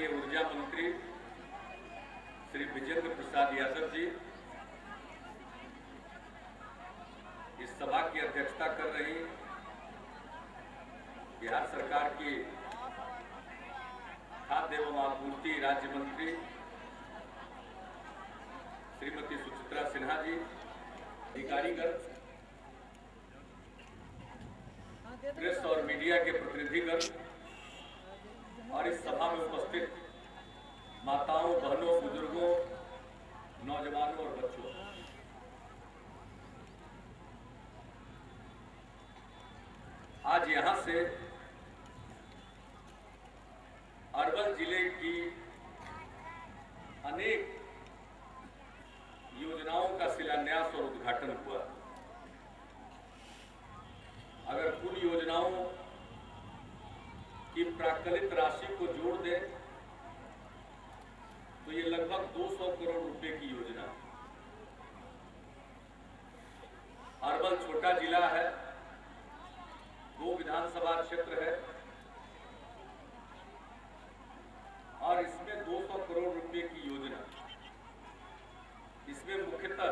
के ऊर्जा मंत्री श्री विजेंद्र प्रसाद यादव जी इस सभा की अध्यक्षता कर रही बिहार सरकार की खाद्य एवं आपूर्ति राज्य मंत्री श्रीमती सुचित्रा सिन्हा जी, अधिकारीगण, प्रेस और मीडिया के प्रतिनिधिगण और इस सभा में उपस्थित माताओं, बहनों, बुजुर्गों, नौजवानों और बच्चों, आज यहां से अरवल जिले की अनेक योजनाओं का शिलान्यास और उद्घाटन हुआ। अगर कुल योजनाओं की प्राक्कलित राशि को जोड़ दें तो ये लगभग 200 करोड़ रुपए की योजना। अरवल छोटा जिला है, 2 विधानसभा क्षेत्र है और इसमें 200 करोड़ रुपए की योजना। इसमें मुख्यतः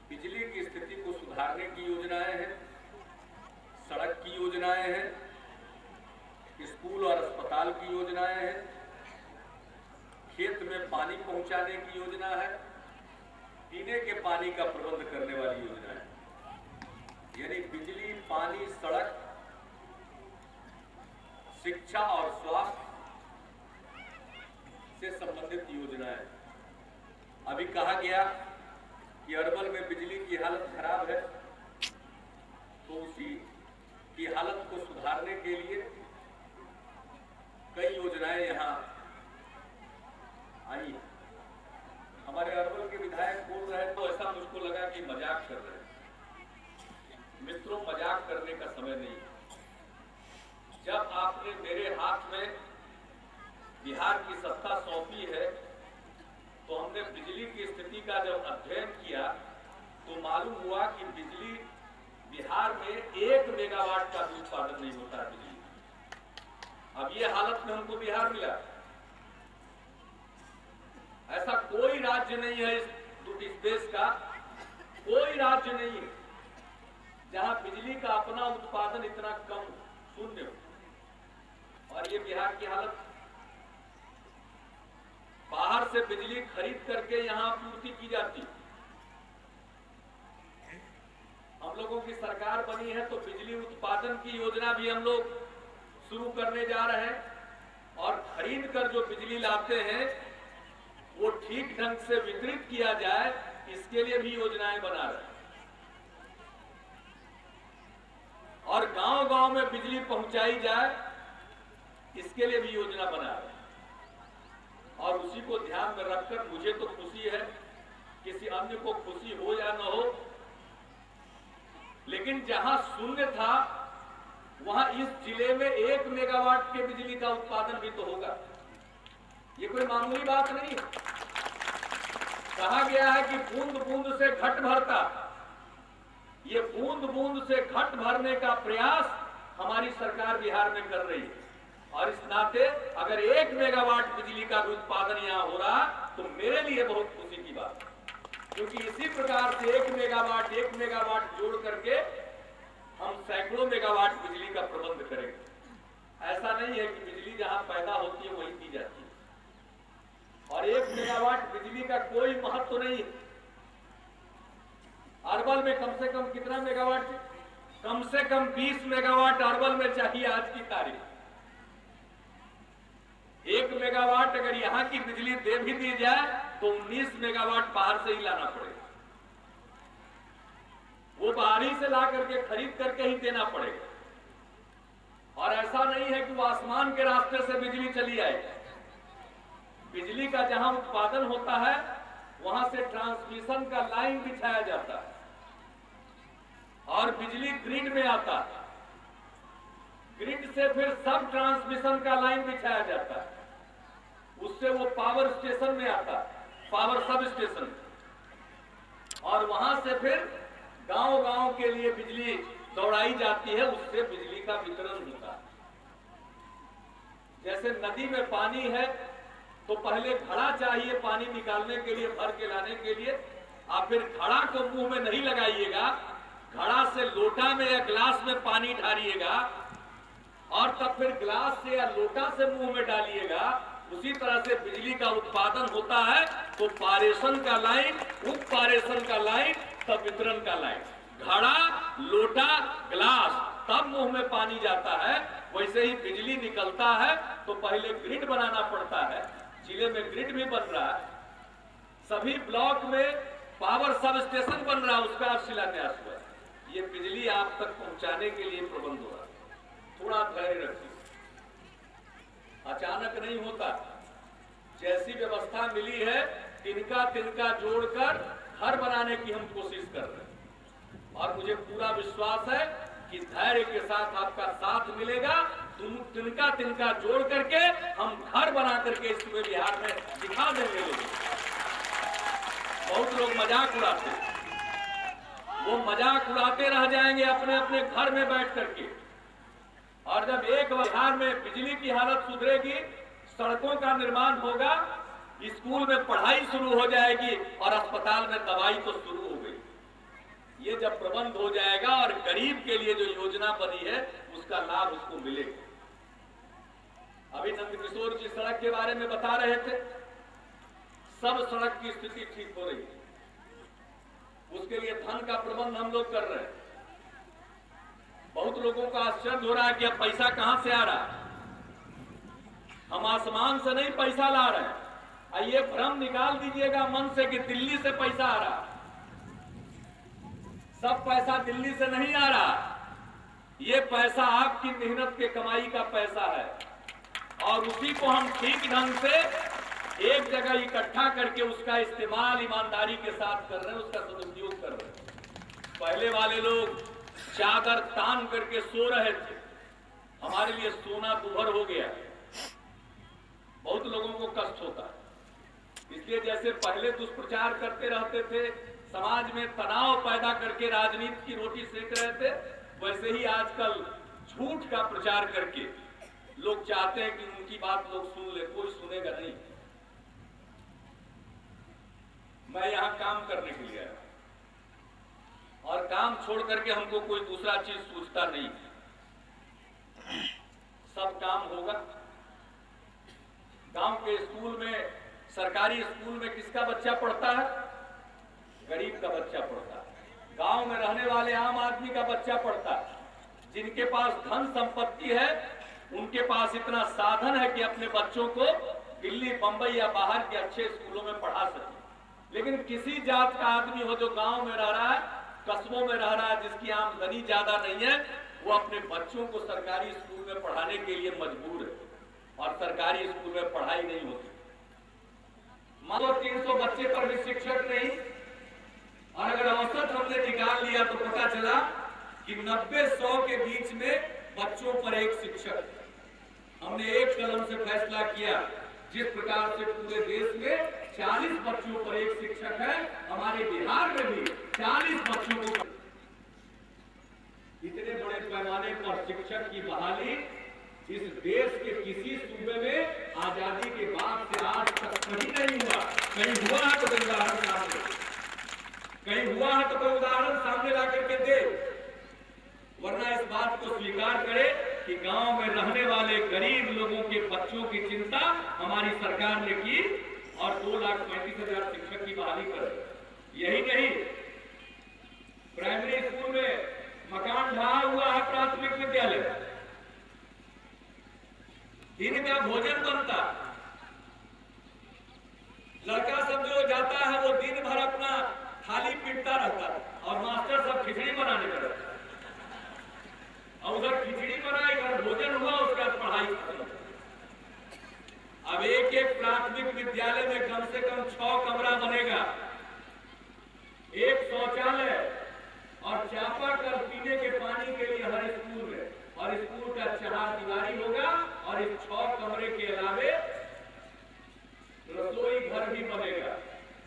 बिजली की स्थिति को सुधारने की योजनाएं हैं, सड़क की योजनाएं हैं, स्कूल और अस्पताल की योजनाएं हैं, खेत में पानी पहुंचाने की योजना है, पीने के पानी का प्रबंध करने वाली योजना है। यानी बिजली, पानी, सड़क, शिक्षा और स्वास्थ्य से संबंधित योजनाएं। अभी कहा गया कि अरवल में बिजली की हालत खराब है, तो उसी की हालत को सुधारने के लिए कई योजनाएं यहां आई। हमारे अरवल के विधायक बोल रहे हैं तो ऐसा मुझको लगा कि मजाक कर रहे हैं। मित्रों, मजाक करने का समय नहीं। जब आपने मेरे हाथ में बिहार की सत्ता सौंपी है तो हमने बिजली की स्थिति का जब अध्ययन किया तो मालूम हुआ कि बिजली बिहार में 1 मेगावाट का भी उत्पादन नहीं होता है बिजली। अब ये हालत में हमको बिहार मिला। ऐसा कोई राज्य नहीं है इस देश का, कोई राज्य नहीं है जहां बिजली का अपना उत्पादन इतना कम, शून्य हो। और ये बिहार की हालत। बाहर से बिजली खरीद करके यहां आपूर्ति की जाती। हम लोगों की सरकार बनी है तो बिजली उत्पादन की योजना भी हम लोग शुरू करने जा रहे हैं और खरीद कर जो बिजली लाते हैं वो ठीक ढंग से वितरित किया जाए, इसके लिए भी योजनाएं बना रहे हैं। और गांव-गांव में बिजली पहुंचाई जाए, इसके लिए भी योजना बना रहे हैं। और उसी को ध्यान में रखकर मुझे तो खुशी है, किसी अन्य को खुशी हो या न हो, लेकिन जहां शून्य था वहां इस जिले में 1 मेगावाट के बिजली का उत्पादन भी तो होगा। ये कोई मामूली बात नहीं है। कहा गया है कि बूंद बूंद से घट भरता। ये बूंद बूंद से घट भरने का प्रयास हमारी सरकार बिहार में कर रही है। और इस नाते अगर 1 मेगावाट बिजली का भी उत्पादन यहां हो रहा तो मेरे लिए बहुत खुशी की बात है, क्योंकि इसी प्रकार से 1 मेगावाट जोड़ करके हम सैकड़ों मेगावाट बिजली का प्रबंध करेंगे। ऐसा नहीं है कि बिजली जहां पैदा होती है वहीं दी जाती है। और 1 मेगावाट बिजली का कोई महत्व नहीं है। अरवल में कम से कम कितना मेगावाट? कम से कम 20 मेगावाट अरवल में चाहिए आज की तारीख। 1 मेगावाट अगर यहां की बिजली दे भी दी जाए तो 19 मेगावाट बाहर से ही लाना पड़ेगा। वो बाहरी से ला करके खरीद करके ही देना पड़ेगा। और ऐसा नहीं है कि वो आसमान के रास्ते से बिजली चली आएगी। बिजली का जहां उत्पादन होता है वहां से ट्रांसमिशन का लाइन बिछाया जाता है और बिजली ग्रिड में आता है। ग्रिड से फिर सब ट्रांसमिशन का लाइन बिछाया जाता है, उससे वो पावर स्टेशन में आता है, पावर सब स्टेशन, और वहां से फिर गांव-गांव के लिए बिजली दौड़ाई जाती है, उससे बिजली का वितरण होता है। जैसे नदी में पानी है तो पहले घड़ा चाहिए पानी निकालने के लिए, भर के लाने के लिए। आप फिर घड़ा को मुंह में नहीं लगाइएगा, घड़ा से लोटा में या गिलास में पानी ढालिएगा और तब फिर गिलास से या लोटा से मुंह में डालिएगा। उसी तरह से बिजली का उत्पादन होता है तो पारेषण का लाइन, उप पारेषण का लाइन, तब वितरण का लाइन, घड़ा, लोटा, गिलास, तब मुंह में पानी जाता है। वैसे ही बिजली निकलता है तो पहले ग्रिड बनाना पड़ता है। जिले में ग्रिड भी बन रहा है, सभी ब्लॉक में पावर सब स्टेशन बन रहा है, उसका शिलान्यास हुआ है। ये बिजली आप तक पहुंचाने के लिए प्रबंध हो रहा है। थोड़ा धैर्य रखिए, अचानक नहीं होता। जैसी व्यवस्था मिली है तिनका तिनका जोड़कर घर बनाने की हम कोशिश कर रहे हैं और मुझे पूरा विश्वास है कि धैर्य के साथ आपका साथ मिलेगा। तिनका तिनका जोड़ करके हम घर बना करके इस पूरे बिहार में दिखा देंगे लोगों को। बहुत लोग मजाक उड़ाते, वो मजाक उड़ाते रह जाएंगे अपने अपने घर में बैठ करके। और जब एक बिहार में बिजली की हालत सुधरेगी, सड़कों का निर्माण होगा, स्कूल में पढ़ाई शुरू हो जाएगी और अस्पताल में दवाई तो शुरू हो गई। ये जब प्रबंध हो जाएगा और गरीब के लिए जो योजना बनी है उसका लाभ उसको मिलेगा। अभी नंदकिशोर जी सड़क के बारे में बता रहे थे, सब सड़क की स्थिति ठीक हो रही है, उसके लिए धन का प्रबंध हम लोग कर रहे हैं। बहुत लोगों का आश्चर्य हो रहा है कि अब पैसा कहां से आ रहा है। हम आसमान से नहीं पैसा ला रहे हैं। ये भ्रम निकाल दीजिएगा मन से कि दिल्ली से पैसा आ रहा। सब पैसा दिल्ली से नहीं आ रहा, ये पैसा आपकी मेहनत के कमाई का पैसा है और उसी को हम ठीक ढंग से एक जगह इकट्ठा करके उसका इस्तेमाल ईमानदारी के साथ कर रहे हैं, उसका सदुपयोग कर रहे हैं। पहले वाले लोग चादर तान करके सो रहे थे, हमारे लिए सोना दुभर हो गया। बहुत लोगों को कष्ट होता है, इसलिए जैसे पहले दुष्प्रचार करते रहते थे, समाज में तनाव पैदा करके राजनीति की रोटी सेक रहे थे, वैसे ही आजकल झूठ का प्रचार करके लोग चाहते हैं कि उनकी बात लोग सुन ले। कोई सुनेगा नहीं। मैं यहां काम करने के लिए आया और काम छोड़ करके हमको कोई दूसरा चीज सोचता नहीं। सब काम होगा। गांव के स्कूल में, सरकारी स्कूल में किसका बच्चा पढ़ता है? गरीब का बच्चा पढ़ता है। गांव में रहने वाले आम आदमी का बच्चा पढ़ता है। जिनके पास धन संपत्ति है, उनके पास इतना साधन है कि अपने बच्चों को दिल्ली, बंबई या बाहर के अच्छे स्कूलों में पढ़ा सके। लेकिन किसी जात का आदमी हो जो गांव में रह रहा है, कस्बों में रह रहा है, जिसकी आमदनी ज्यादा नहीं है, वो अपने बच्चों को सरकारी स्कूल में पढ़ाने के लिए मजबूर है और सरकारी स्कूल में पढ़ाई नहीं होती। मान लो 300 बच्चे पर भी शिक्षक नहीं, और अगर औसत हमने निकाल लिया तो पता चला कि 90-100 के बीच में बच्चों पर एक शिक्षक। हमने एक कलम से फैसला किया, जिस प्रकार से पूरे देश में 40 बच्चों पर एक शिक्षक है, हमारे बिहार में भी 40 बच्चों को। इतने बड़े पैमाने पर शिक्षक की बहाली इस देश के किसी सूबे में आजादी के बाद से आज तक कहीं नहीं हुआ। कहीं हुआ है तो कोई उदाहरण सामने, कहीं हुआ है तो कोई उदाहरण सामने ला करके दे, वरना इस बात को स्वीकार करे कि गांव में रहने वाले गरीब लोगों के बच्चों की चिंता हमारी सरकार ने की और 2,35,000 शिक्षक की बहाली कर। यही नहीं, प्राइमरी स्कूल में मकान ढहा हुआ है, प्राथमिक विद्यालय, दिन का भोजन बनता, लड़का सब जो जाता है वो दिन भर अपना थाली पीटता रहता है और मास्टर सब खिचड़ी बनाने लगा। और उधर खिचड़ी बनाई और भोजन हुआ, उसका पढ़ाई खत्म। अब एक प्राथमिक विद्यालय में कम से कम 6 कमरा बनेगा, एक शौचालय और चापाकल पीने के पानी के लिए हर स्कूल में, और स्कूल का 4 दीवारी होगा और इस 6 कमरे के अलावे रसोई घर भी बनेगा,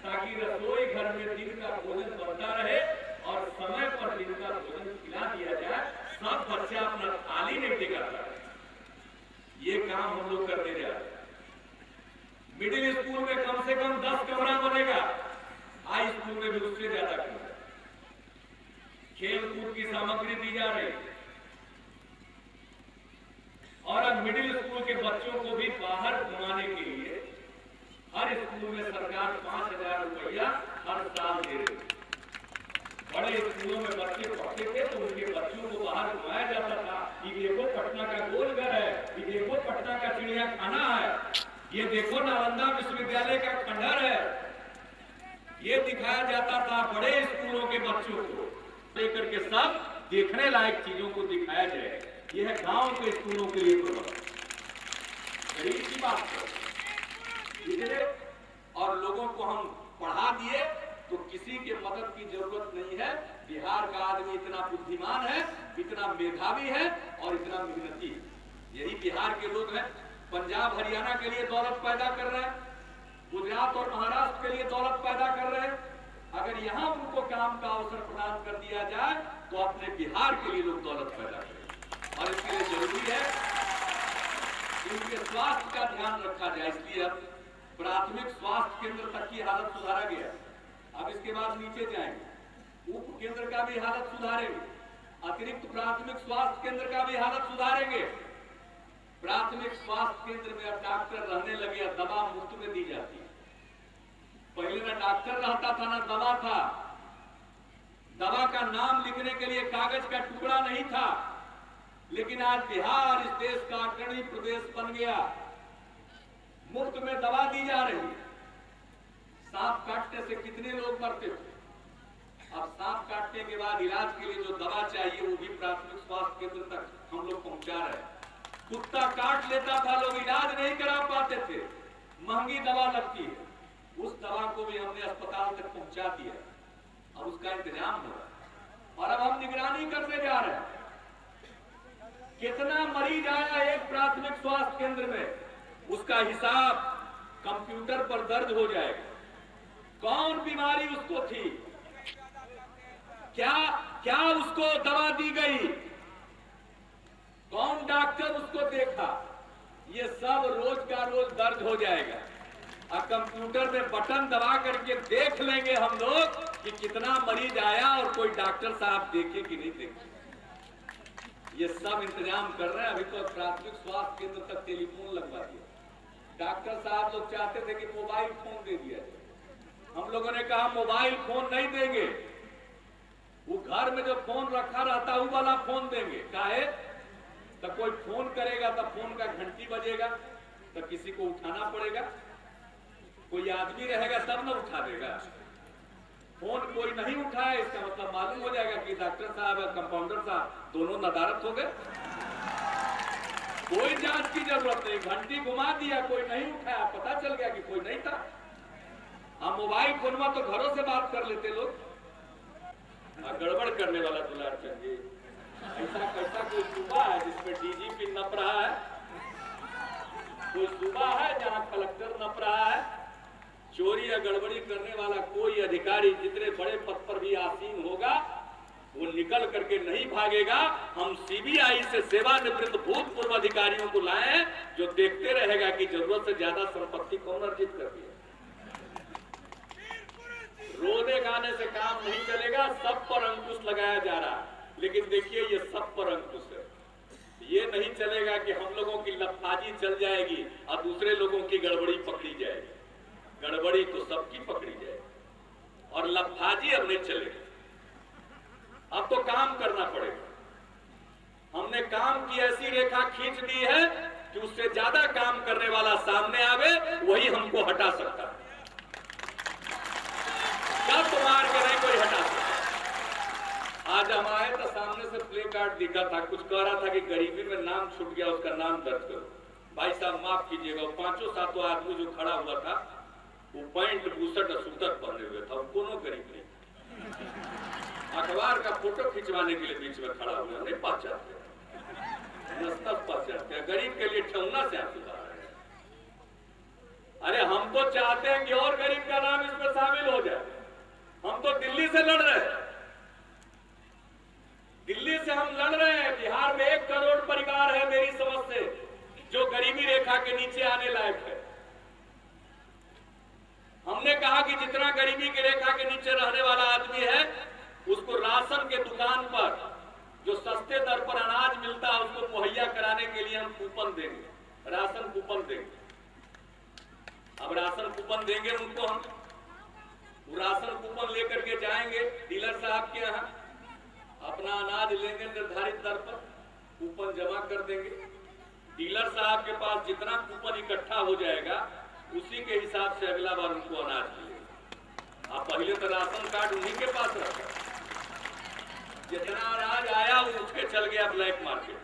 ताकि रसोई घर में दिन का भोजन बनता रहे और समय पर दिन का भोजन खिला दिया जाए। सब बच्चा अपना थाली नहीं टिकाता। ये काम हम लोग मिडिल स्कूल में कम से कम 10 कमरा बनेगा, हाई स्कूल में भी उससे ज्यादा कमरा। खेल कूद की सामग्री दी जा रही है और अब मिडिल स्कूल के बच्चों को भी बाहर घुमाने के लिए हर स्कूल में सरकार 5,000 रुपया हर साल दे रही है। बड़े स्कूलों में बच्चे पढ़ते थे तो उनके बच्चों को बाहर घुमाया जाता था कि देखो पटना का गोलघर है, ये देखो पटना का चिड़ियाखाना है, ये देखो नालंदा विश्वविद्यालय का खंडहर है। ये दिखाया जाता था बड़े स्कूलों के बच्चों को, लेकर के सब देखने लायक चीजों को दिखाया जाए। यह है गांव के स्कूलों के लिए गरीब की बात है। और लोगों को हम पढ़ा दिए तो किसी के मदद की जरूरत नहीं है। बिहार का आदमी इतना बुद्धिमान है, इतना मेधावी है और इतना मेहनती है। यही बिहार के लोग हैं। पंजाब हरियाणा के लिए दौलत पैदा कर रहे हैं, गुजरात और महाराष्ट्र के लिए दौलत पैदा कर रहे हैं। अगर यहाँ उनको काम का अवसर प्रदान कर दिया जाए तो अपने बिहार के लिए लोग दौलत पैदा करें। और इसके लिए जरूरी है कि उनके स्वास्थ्य का ध्यान रखा जाए। इसलिए अब प्राथमिक स्वास्थ्य केंद्र तक की हालत सुधारा गया। अब इसके बाद नीचे जाएंगे, उप केंद्र का भी हालत सुधारेंगे, अतिरिक्त प्राथमिक स्वास्थ्य केंद्र का भी हालत सुधारेंगे। प्राथमिक स्वास्थ्य केंद्र में अब डॉक्टर रहने लगे, दवा मुफ्त में दी जाती है। पहले ना डॉक्टर रहता था ना दवा था। दवा का नाम लिखने के लिए कागज का टुकड़ा नहीं था। लेकिन आज बिहार इस देश का अग्रणी प्रदेश बन गया, मुफ्त में दवा दी जा रही है। सांप काटने से कितने लोग मरते थे, अब सांप काटने के बाद इलाज के लिए जो दवा चाहिए वो भी प्राथमिक स्वास्थ्य केंद्र तक हम लोग पहुंचा रहे हैं। कुत्ता काट लेता था, लोग इलाज नहीं करा पाते थे, महंगी दवा लगती है, उस दवा को भी हमने अस्पताल तक पहुंचा दिया। अब उसका इंतजाम हो रहा है और अब हम निगरानी करने जा रहे हैं। कितना मरीज आया एक प्राथमिक स्वास्थ्य केंद्र में, उसका हिसाब कंप्यूटर पर दर्ज हो जाएगा। कौन बीमारी उसको थी, क्या क्या उसको दवा दी गई, कौन डॉक्टर उसको देखा, ये सब रोज का रोज दर्ज हो जाएगा। और कंप्यूटर में बटन दबा करके देख लेंगे हम लोग कि कितना मरीज आया और कोई डॉक्टर साहब देखे कि नहीं देखे। ये सब इंतजाम कर रहे हैं। अभी तो प्राथमिक स्वास्थ्य केंद्र तक टेलीफोन लगवा दिया। डॉक्टर साहब लोग चाहते थे कि मोबाइल फोन दे दिया जाए, हम लोगों ने कहा मोबाइल फोन नहीं देंगे, वो घर में जो फोन रखा रहता है वो वाला फोन देंगे। काहे? तो कोई फोन करेगा तो फोन का घंटी बजेगा तो किसी को उठाना पड़ेगा, कोई आदमी रहेगा तब ना उठा देगा। फोन कोई नहीं उठाए इसका मतलब मालूम हो जाएगा कि डॉक्टर साहब और कंपाउंडर साहब दोनों नदारत हो गए। कोई जांच की जरूरत नहीं, घंटी घुमा दिया, कोई नहीं उठाया, पता चल गया कि कोई नहीं था। हम मोबाइल फोन में तो घरों से बात कर लेते लोग। गड़बड़ करने वाला दुलार चाहिए। ऐसा कैसा कोई सूबा है जिसमें डीजीपी नप रहा है, कोई सूबा है जहां कलेक्टर नप रहा है। चोरी या गड़बड़ी करने वाला कोई अधिकारी जितने बड़े पद पर भी आसीन होगा वो निकल करके नहीं भागेगा। हम सीबीआई से सेवानिवृत्त भूतपूर्व अधिकारियों को लाए जो देखते रहेगा कि जरूरत से ज्यादा संपत्ति कौन अर्जित कर दिया। रोने गाने से काम नहीं चलेगा, सब पर अंकुश लगाया जा रहा है। लेकिन देखिए ये सब पर अंकुश है। ये नहीं चलेगा कि हम लोगों की लफाजी चल जाएगी और दूसरे लोगों की गड़बड़ी पकड़ी जाएगी। गड़बड़ी तो सबकी पकड़ी जाएगी और लफाजी अब नहीं चलेगी। अब तो काम करना पड़ेगा। हमने काम की ऐसी रेखा खींच दी है कि उससे ज्यादा काम करने वाला सामने आवे, वही हमको हटा सकता है। कब मार के नहीं कोई हटा सकता। आज हम आए तो सामने से प्ले कार्ड दिखा था, कुछ कह रहा था कि गरीबी में नाम छूट गया, उसका नाम दर्ज करो। भाई साहब माफ कीजिएगा, पांचों सातों आदमी जो खड़ा हुआ था वो पैंट बूसट और सूटर पहने हुए था, वो कोनो गरीब नहीं। अखबार का फोटो खिंचवाने के लिए बीच में खड़ा हुआ, नहीं पहचानते, पहचानते। गरीब के लिए ठेहुना से आप सुधार रहे हैं। अरे हम तो चाहते हैं कि और गरीब का नाम इसमें शामिल हो जाए। हम तो दिल्ली से लड़ रहे हैं, दिल्ली से हम लड़ रहे हैं। बिहार में 1 करोड़ परिवार है मेरी समझ से जो गरीबी रेखा के नीचे आने लायक है। कहा कि जितना गरीबी की रेखा के नीचे रहने वाला आदमी है उसको राशन के दुकान पर जो सस्ते दर पर अनाज मिलता है उसको मुहैया कराने के लिए हम कूपन देंगे, राशन कूपन देंगे। अब राशन कूपन देंगे उनको, हम वो राशन कूपन लेकर के जाएंगे डीलर साहब के यहाँ, अपना अनाज लेंगे निर्धारित दर पर, कूपन जमा कर देंगे। डीलर साहब के पास जितना कूपन इकट्ठा हो जाएगा उसी के हिसाब से अगला बार उनको अनाज मिलेगा। अब पहले तो राशन कार्ड उन्हीं के पास रखा, जितना अनाज आया वो उठ के चल गया ब्लैक मार्केट।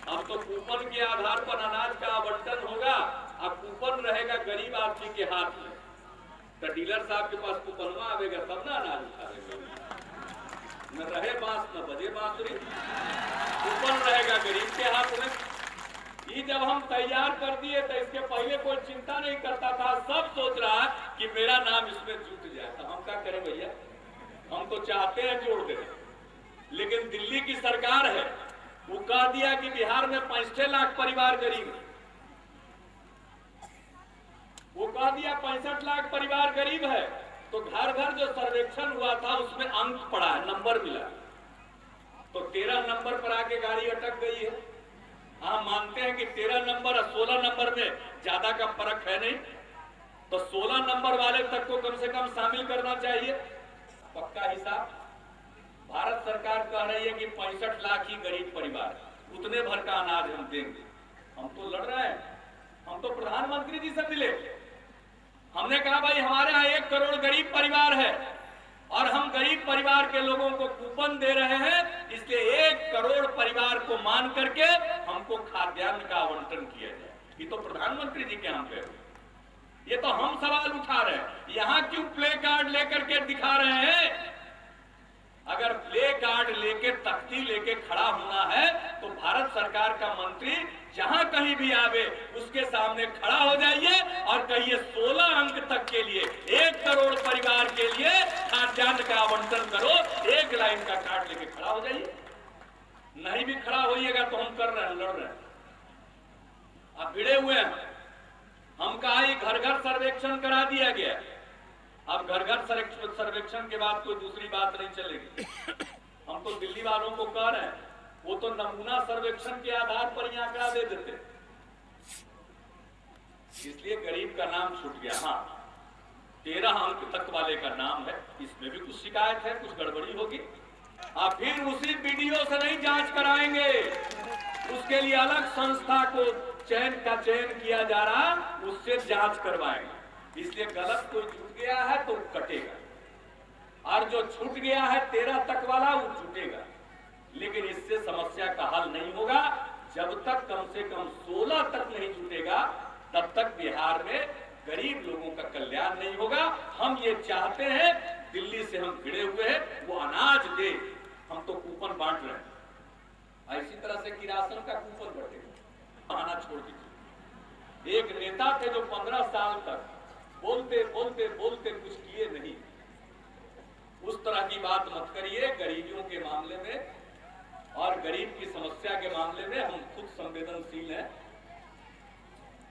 अब तो कूपन के आधार पर अनाज का आवंटन होगा, अब कूपन रहेगा गरीब आदमी के हाथ में, तो डीलर साहब के पास कूपनवा आवेगा तब ना अनाज उठाएगा। न रहे बांस न बजे बांसुरी, कूपन रहेगा गरीब के हाथ में। ये जब हम तैयार कर दिए तो इसके पहले कोई चिंता नहीं करता था, सब सोच रहा कि मेरा नाम इसमें जुट जाए। तो हम क्या करें भैया, हम तो चाहते हैं जोड़ दें, लेकिन दिल्ली की सरकार है वो कह दिया कि बिहार में 65 लाख परिवार गरीब है। वो कह दिया 65 लाख परिवार गरीब है, तो घर घर जो सर्वेक्षण हुआ था उसमें अंक पड़ा है, नंबर मिला, तो 13 नंबर पर आके गाड़ी अटक गई है। हम मानते हैं कि 13 नंबर और 16 नंबर में ज्यादा का फर्क है नहीं, तो 16 नंबर वाले तक को कम से कम शामिल करना चाहिए। पक्का हिसाब भारत सरकार कह रही है कि 65 लाख ही गरीब परिवार, उतने भर का अनाज हम देंगे। हम तो लड़ रहे हैं, हम तो प्रधानमंत्री जी से मिले, हमने कहा भाई हमारे यहाँ 1 करोड़ गरीब परिवार है और हम गरीब परिवार के लोगों को कूपन दे रहे हैं, इसलिए 1 करोड़ परिवार को मान करके हमको खाद्यान्न का आवंटन किया जाए। ये तो प्रधानमंत्री जी के यहाँ पे, ये तो हम सवाल उठा रहे हैं। यहाँ क्यों प्ले कार्ड लेकर के दिखा रहे हैं? अगर प्ले कार्ड लेके तख्ती लेके खड़ा होना है तो भारत सरकार का मंत्री जहां कहीं भी आवे उसके सामने खड़ा हो जाइए और कहिए 16 अंक तक के लिए 1 करोड़ परिवार के लिए खाद्यान्न का आवंटन करो, 1 लाइन का कार्ड लेके खड़ा हो जाइए। नहीं भी खड़ा होइएगा तो हम कर रहे हैं, लड़ रहे हैं, आप भिड़े हुए हैं। हम कहा घर घर सर्वेक्षण करा दिया गया, अब घर घर सर्वेक्षण के बाद कोई दूसरी बात नहीं चलेगी। हम तो दिल्ली वालों को कह रहे हैं, वो तो नमूना सर्वेक्षण के आधार पर ही आंकड़ा दे देते, इसलिए गरीब का नाम छूट गया। हाँ, 13 अंक तक वाले का नाम है, इसमें भी कुछ शिकायत है, कुछ गड़बड़ी होगी, आप फिर उसी वीडियो से नहीं जांच कराएंगे, उसके लिए अलग संस्था को चयन किया जा रहा, उससे जांच करवाएंगे। इसलिए गलत कोई छूट गया है तो कटेगा, और जो छूट गया है 13 तक वाला वो छूटेगा, लेकिन इससे समस्या का हल नहीं होगा। जब तक कम से कम 16 तक नहीं छूटेगा तब तक बिहार में गरीब लोगों का कल्याण नहीं होगा। हम ये चाहते हैं, दिल्ली से हम भिड़े हुए हैं, वो अनाज दे, हम तो कूपन बांट रहे हैं, इसी तरह से कि राशन का कूपन बटेगा, आना छोड़ दीजिए। एक नेता थे जो 15 साल तक बोलते बोलते बोलते कुछ किए नहीं, उस तरह की बात मत करिए। गरीबियों के मामले में और गरीब की समस्या के मामले में हम खुद संवेदनशील हैं,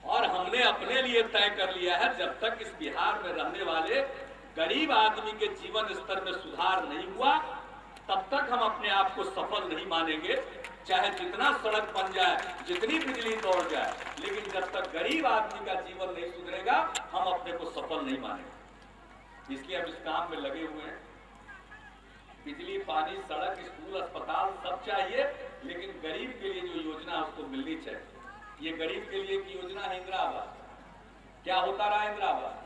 और हमने अपने लिए तय कर लिया है, जब तक इस बिहार में रहने वाले गरीब आदमी के जीवन स्तर में सुधार नहीं हुआ तब तक हम अपने आप को सफल नहीं मानेंगे। चाहे जितना सड़क बन जाए, जितनी बिजली दौड़ जाए, लेकिन जब तक गरीब आदमी का जीवन नहीं सुधरेगा हम अपने को सफल नहीं मानेंगे। इसलिए हम इस काम में लगे हुए हैं। बिजली, पानी, सड़क, स्कूल, अस्पताल सब चाहिए, लेकिन गरीब के लिए जो योजना है उसको मिलनी चाहिए। ये गरीब के लिए की योजना है इंदिरा आवास। क्या होता रहा इंदिरा आवास?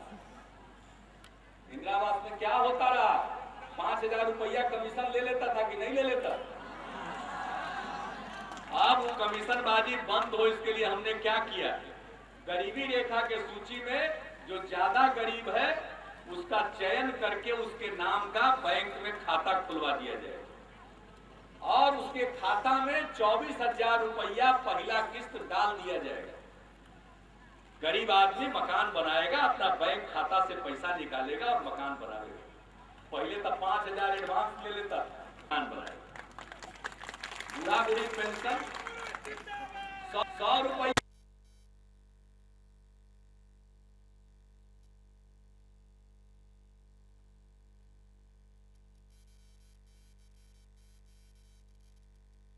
इंदिरा आवास में क्या होता रहा? 5,000 रुपया कमीशन ले लेता था कि नहीं ले लेता? अब वो कमीशनबाजी बंद हो, इसके लिए हमने क्या किया, गरीबी रेखा के सूची में जो ज्यादा गरीब है उसका चयन करके उसके नाम का बैंक में खाता खुलवा दिया जाए, और उसके खाता में 24,000 रुपया पहला किस्त डाल दिया जाएगा। गरीब आदमी मकान बनाएगा, अपना बैंक खाता से पैसा निकालेगा और मकान बनाएगा। पहले तो 5,000 एडवांस ले लेता, मकान बनाएगा। बूढ़ा बुढ़ी पेंशन 100 रुपया